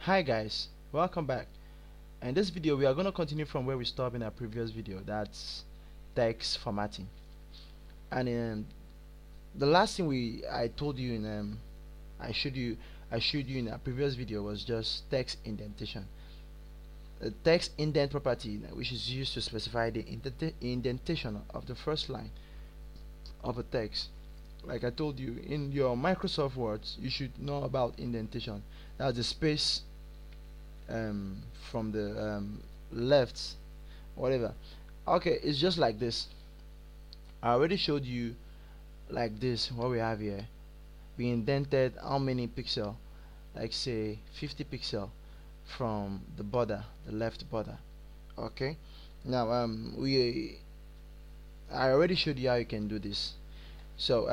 Hi guys, welcome back. In this video we are going to continue from where we stopped in our previous video. That's text formatting. And the last thing I told you in I showed you I showed you in our previous video was just text indentation. The text indent property, which is used to specify the indentation of the first line of a text. Like I told you, in your Microsoft Words you should know about indentation. That's the space from the left, whatever. Okay, it's just like this. I already showed you like this. What we have here, we indented how many pixel, like say 50 pixel from the border, the left border. Okay, now I already showed you how you can do this. So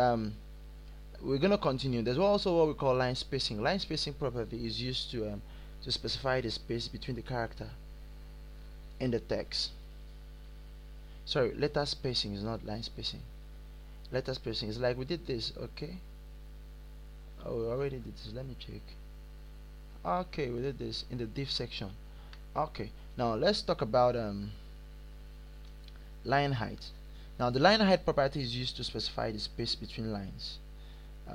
we're gonna continue. There's also what we call line spacing. Line spacing property is used to specify the space between the character and the text. Sorry, letter spacing is not line spacing. Letter spacing is like we did this. Okay, oh, we already did this. Let me check. Okay, we did this in the div section. Okay, now let's talk about line height. Now the line height property is used to specify the space between lines.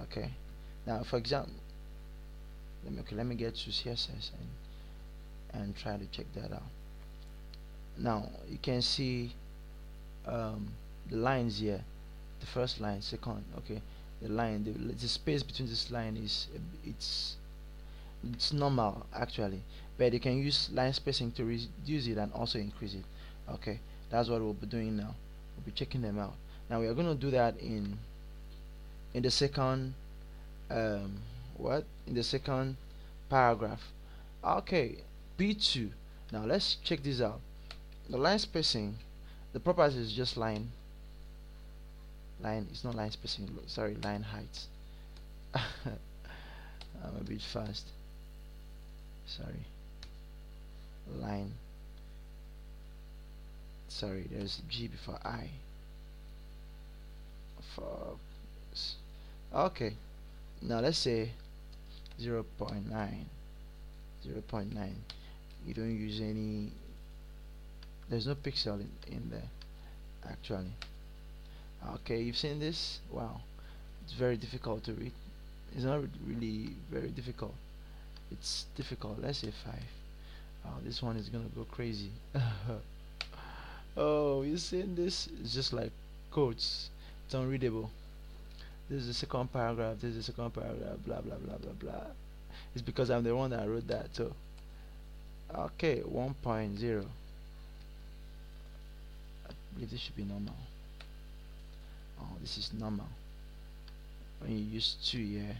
Okay, now for example, let me get to CSS and try to check that out. Now you can see the lines here, the first line, second. Okay, the line, the space between this line is it's normal actually, but you can use line spacing to reduce it and also increase it. Okay, that's what we'll be doing now. We'll be checking them out. Now we are going to do that in the second what in the second paragraph. Okay, b2. Now let's check this out. The line spacing, the property is just line. It's not line spacing. Sorry, line height. I'm a bit fast. Sorry. Line. Sorry, there's G before I. Focus. Okay. Now let's say 0 0.9. 0 0.9. You don't use any. There's no pixel in there actually. Okay, you've seen this. Wow, it's very difficult to read. It's not really very difficult. It's difficult. Let's say 5. Oh, this one is gonna go crazy. Oh, you seen this? It's just like quotes. It's unreadable. This is the second paragraph. This is the second paragraph. Blah blah blah blah blah. It's because I'm the one that wrote that. So okay, 1.0. I believe this should be normal. Oh, this is normal. When you use 2 here,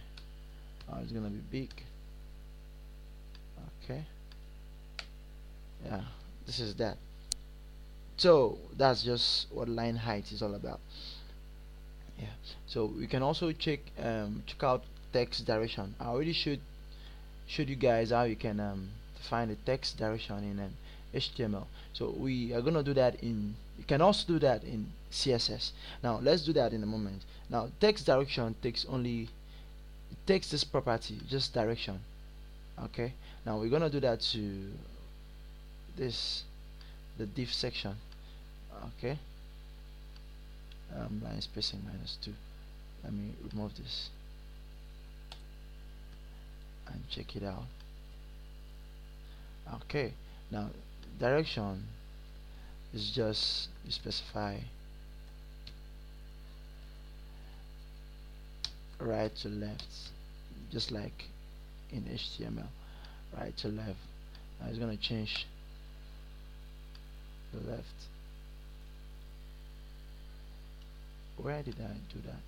oh, it's gonna be big. Okay, yeah, this is that. So that's just what line height is all about. Yeah, so we can also check out text direction. I already showed you guys how you can define the text direction in HTML. So we are gonna do that in. You can also do that in CSS. Now let's do that in a moment. Now text direction takes this property, just direction. Okay. Now we're gonna do that to the div section. Okay. Line spacing -2. Let me remove this and check it out. Okay, now direction is just you specify right to left, just like in HTML. Right to left. Now it's gonna change the left. Where did I do that?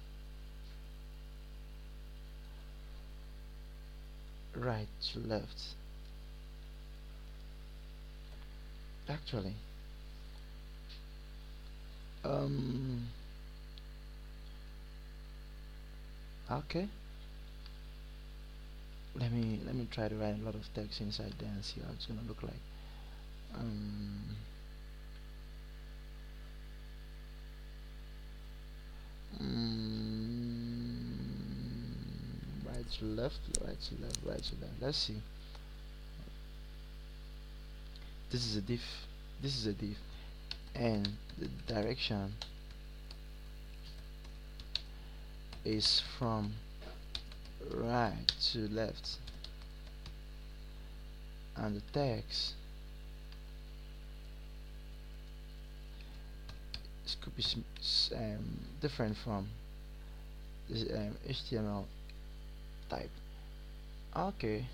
Right to left. Actually, okay. Let me try to write a lot of text inside there and see how it's gonna look like. Um, right to left, right to left, right to left. Let's see. this is a div, this is a div, and the direction is from right to left, and the text could be different from this HTML type. Okay,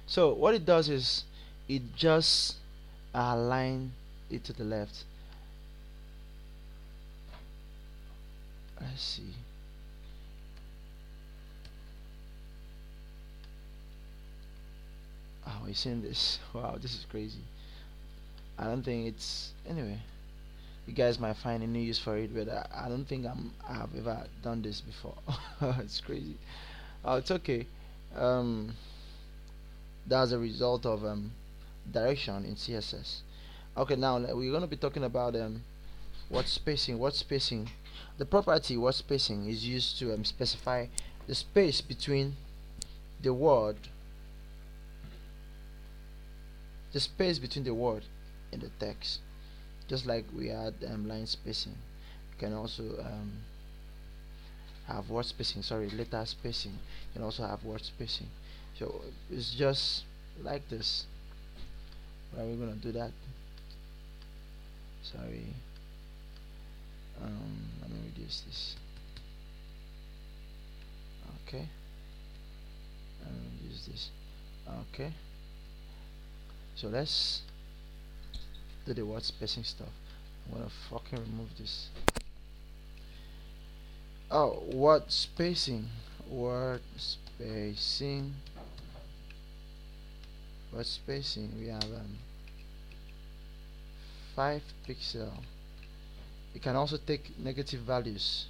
so what it does is it just align it to the left. Let's see. Oh, we've seen this. Wow, this is crazy. I don't think it's anyway. You guys might find a new use for it, but I don't think I've ever done this before. It's crazy. Oh, it's okay. Um, that's a result of direction in CSS. Okay, now we're gonna be talking about word spacing. Word spacing. The property word spacing is used to specify the space between the word, the word and the text. Just like we had line spacing, you can also have word spacing. Sorry, letter spacing. You can also have word spacing. So it's just like this. Where we're gonna do that. Sorry. Let me reduce this. Okay. Let me reduce this. Okay. So let's do the word spacing stuff. I'm gonna fucking remove this. Oh, word spacing. Word spacing. Word spacing. We have 5 pixel. You can also take negative values.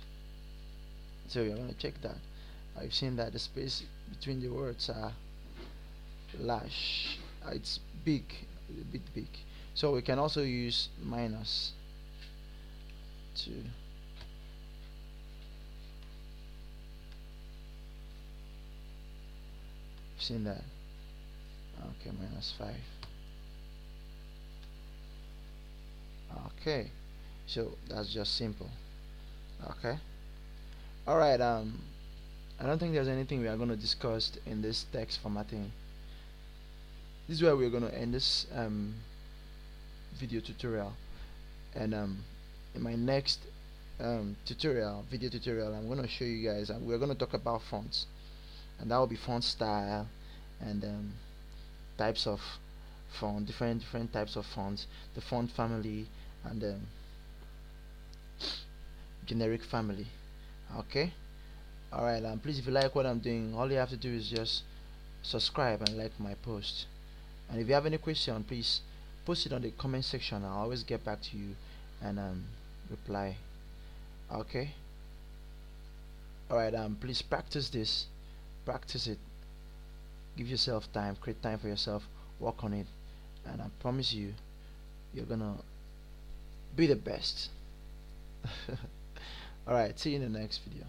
So we're gonna check that. I've seen that the space between the words are large. It's big, a bit big. So we can also use minus to seen that. Okay, -5. Okay, so that's just simple. Okay, all right. I don't think there's anything we are going to discuss in this text formatting. This is where we're going to end this video tutorial, and in my next video tutorial, I'm going to show you guys, and we're going to talk about fonts, and that will be font style and types of font, different types of fonts, the font family, and generic family. Okay, all right. Please, if you like what I'm doing, all you have to do is just subscribe and like my post. And if you have any question, please post it on the comment section. I'll always get back to you and reply. Okay, all right. Please practice this, practice it, give yourself time, create time for yourself, work on it, and I promise you, you're gonna be the best. All right, see you in the next video.